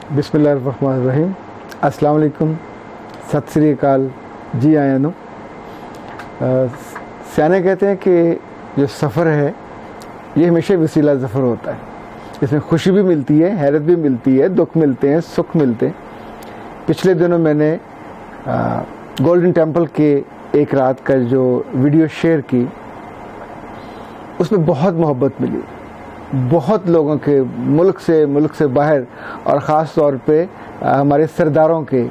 बिस्मिल्लाहिर्रहमानिर्रहीम। अस्सलाम वालेकुम, सत श्री अकाल, जी आया नो। सियाने कहते हैं कि जो सफ़र है ये हमेशा वसीला ज़फ़र होता है। इसमें खुशी भी मिलती है, हैरत भी मिलती है, दुख मिलते हैं, सुख मिलते हैं। पिछले दिनों मैंने गोल्डन टेम्पल के एक रात का जो वीडियो शेयर की, उसमें बहुत मोहब्बत मिली। बहुत लोगों के मुल्क से बाहर और ख़ास तौर पे हमारे सरदारों के,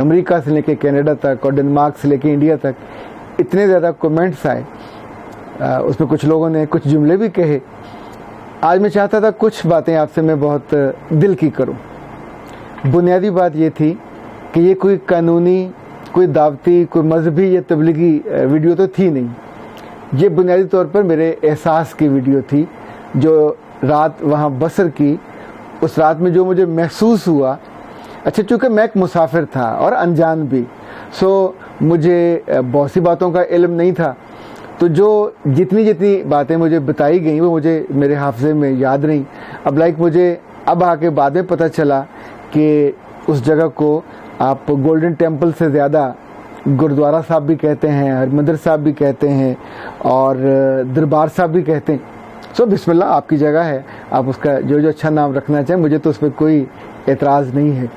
अमेरिका से लेके कनाडा तक और डेनमार्क से लेके इंडिया तक इतने ज़्यादा कमेंट्स आए। उसमें कुछ लोगों ने कुछ जुमले भी कहे। आज मैं चाहता था कुछ बातें आपसे मैं बहुत दिल की करूं। बुनियादी बात ये थी कि ये कोई कानूनी, कोई दावती, कोई मजहबी या तबलीगी वीडियो तो थी नहीं। ये बुनियादी तौर पर मेरे एहसास की वीडियो थी। जो रात वहाँ बसर की, उस रात में जो मुझे महसूस हुआ, अच्छा चूँकि मैं एक मुसाफिर था और अनजान भी, सो मुझे बहुत सी बातों का इल्म नहीं था। तो जो जितनी बातें मुझे बताई गई वो मुझे मेरे हाफजे में याद नहीं। अब मुझे अब आके बाद में पता चला कि उस जगह को आप गोल्डन टेम्पल से ज़्यादा गुरुद्वारा साहब भी कहते हैं, हरमंदिर साहब भी कहते हैं और दरबार साहब भी कहते हैं। सो बिस्मिल्लाह, आपकी जगह है, आप उसका जो अच्छा नाम रखना चाहें, मुझे तो उसमें कोई एतराज़ नहीं है।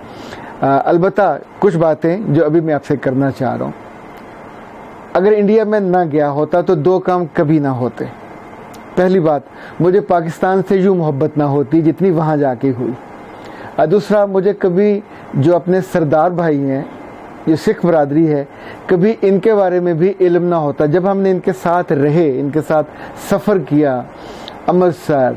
अलबत्ता कुछ बातें जो अभी मैं आपसे करना चाह रहा हूँ। अगर इंडिया में ना गया होता तो दो काम कभी ना होते। पहली बात, मुझे पाकिस्तान से यूँ मोहब्बत ना होती जितनी वहाँ जाके हुई। दूसरा, मुझे कभी जो अपने सरदार भाई हैं, जो सिख बरादरी है, कभी इनके बारे में भी इल्म ना होता। जब हमने इनके साथ रहे, इनके साथ सफ़र किया, अमृतसर,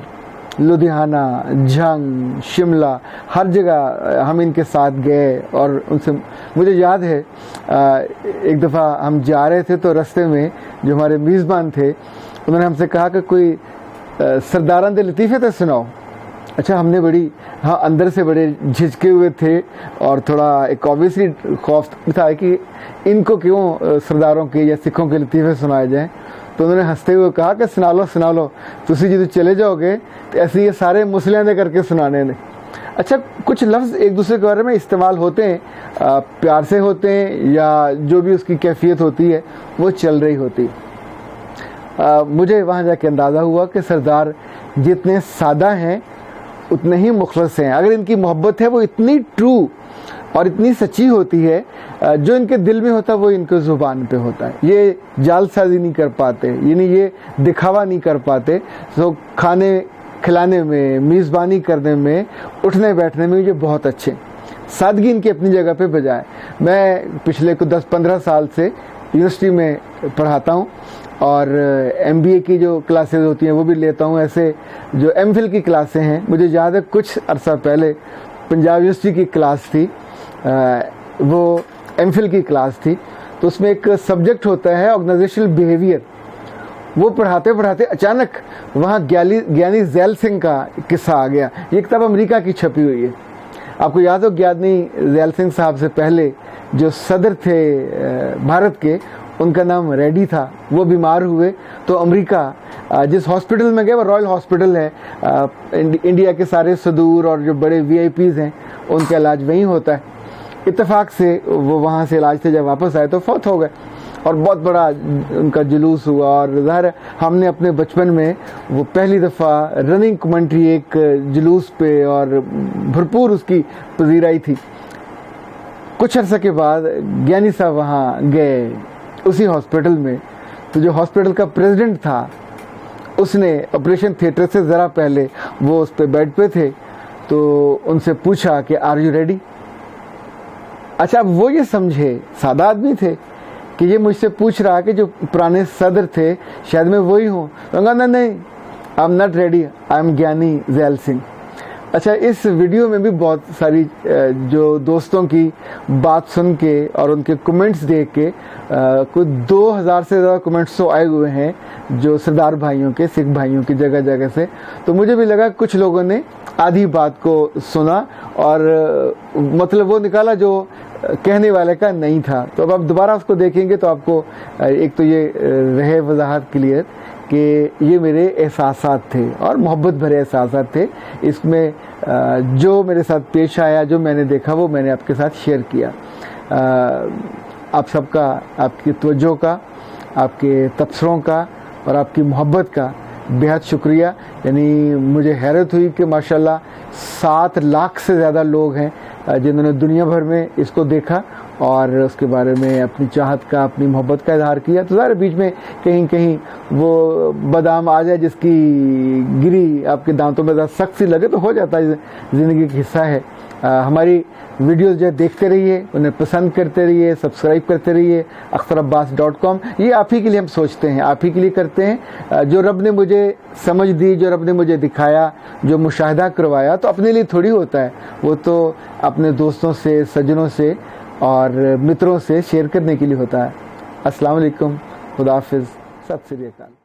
लुधियाना, झंग, शिमला, हर जगह हम इनके साथ गए और उनसे मुझे याद है एक दफ़ा हम जा रहे थे तो रास्ते में जो हमारे मेज़बान थे उन्होंने हमसे कहा कि कोई सरदारान दे लतीफ़े तो सुनाओ। अच्छा, हमने बड़ी अंदर से बड़े झिझके हुए थे और थोड़ा एक ऑब्वियसली खौफ था कि इनको क्यों सरदारों के या सिखों के लतीफ़े सुनाए जाएं। तो उन्होंने हंसते हुए कहा कि सुना लो, तुसी जो चले जाओगे तो ऐसे ये सारे मुसलियां दे करके सुनाने ने। अच्छा, कुछ लफ्ज़ एक दूसरे के बारे में इस्तेमाल होते हैं, प्यार से होते हैं या जो भी उसकी कैफियत होती है वो चल रही होती है। मुझे वहाँ जाके अंदाज़ा हुआ कि सरदार जितने सादा हैं उतने ही मुखलस हैं। अगर इनकी मोहब्बत है वो इतनी ट्रू और इतनी सच्ची होती है, जो इनके दिल में होता है वो इनके ज़ुबान पे होता है। ये जालसाजी नहीं कर पाते, यानी ये दिखावा नहीं कर पाते। तो खाने खिलाने में, मेज़बानी करने में, उठने बैठने में ये बहुत अच्छे। सादगी इनकी अपनी जगह पे बजाय। मैं पिछले 10-15 साल से यूनिवर्सिटी में पढ़ाता हूँ और MBA की जो क्लासेस होती हैं वो भी लेता हूँ। ऐसे जो MPhil की क्लासें हैं, मुझे याद है कुछ अरसा पहले पंजाब यूनिवर्सिटी की क्लास थी, वो MPhil की क्लास थी। तो उसमें एक सब्जेक्ट होता है ऑर्गेनाइजेशनल बिहेवियर। वो पढ़ाते पढ़ाते अचानक वहाँ ज्ञानी ज़ैल सिंह का किस्सा आ गया। ये किताब अमेरिका की छपी हुई है। आपको याद हो, ज्ञानी ज़ैल सिंह साहब से पहले जो सदर थे भारत के, उनका नाम रेड्डी था। वो बीमार हुए तो अमेरिका जिस हॉस्पिटल में गए वो रॉयल हॉस्पिटल है। इंडिया के सारे सदूर और जो बड़े VIPs हैं उनका इलाज वहीं होता है। इत्तेफाक से वो वहाँ से इलाज से जब वापस आए तो फौत हो गए और बहुत बड़ा उनका जुलूस हुआ। और ज़ाहिर है हमने अपने बचपन में वो पहली दफ़ा रनिंग कमेंट्री एक जुलूस पे और भरपूर उसकी पजीराई थी। कुछ अर्से के बाद ज्ञानी साहब वहाँ गए उसी हॉस्पिटल में। तो जो हॉस्पिटल का प्रेसिडेंट था उसने ऑपरेशन थिएटर से ज़रा पहले वो उस पे बेड पे थे, तो उनसे पूछा कि आर यू रेडी। अच्छा, अब वो ये समझे, सादा आदमी थे, कि ये मुझसे पूछ रहा कि जो पुराने सदर थे शायद मैं वही हूँ। तो कहा नहीं, I am not ready, I am ज्ञानी ज़ैल सिंह। अच्छा, इस वीडियो में भी बहुत सारी जो दोस्तों की बात सुन के और उनके कमेंट्स देख के कुछ 2000 से ज़्यादा कमेंट्स तो आए हुए हैं जो सरदार भाइयों के, सिख भाइयों की जगह जगह से। तो मुझे भी लगा कुछ लोगों ने आधी बात को सुना और मतलब वो निकाला जो कहने वाले का नहीं था। तो अब आप दोबारा उसको देखेंगे तो आपको एक तो ये रहे वजाहत क्लियर کہ یہ میرے احساسات تھے اور محبت بھرے احساسات تھے. اس میں جو میرے ساتھ پیش آیا, جو میں نے دیکھا, وہ میں نے آپ کے ساتھ شیئر کیا. آپ سب کا, آپ کی توجہ کا, آپ کے تبصروں کا اور آپ کی محبت کا بہت شکریہ. یعنی مجھے حیرت ہوئی کہ ماشاءاللہ 7 لاکھ سے زیادہ لوگ ہیں جنہوں نے دنیا بھر میں اس کو دیکھا اور اس کے بارے میں اپنی چاہت کا, اپنی محبت کا اظہار کیا. تو ظاہر بیچ میں کہیں کہیں وہ بادام آ جائے جس کی گری آپ کے دانتوں میں ذرا سخت سی لگے تو ہو جاتا ہے, زندگی کا حصہ ہے. ہماری ویڈیوز جو دیکھتے رہیے, انہیں پسند کرتے رہیے, سبسکرائب کرتے رہیے. اخترعباس.com یہ آپ ہی کے لیے ہم سوچتے ہیں, آپ ہی کے لیے کرتے ہیں. جو رب نے مجھے سمجھ دی, جو رب نے مجھے دکھایا, جو مشاہدہ کروایا, تو اپنے لیے تھوڑی ہوتا ہے, وہ تو اپنے دوستوں سے, سجنوں سے اور متروں سے شیئر کرنے کے لیے ہوتا ہے. السلام علیکم, خدا حافظ, ست سری اکال.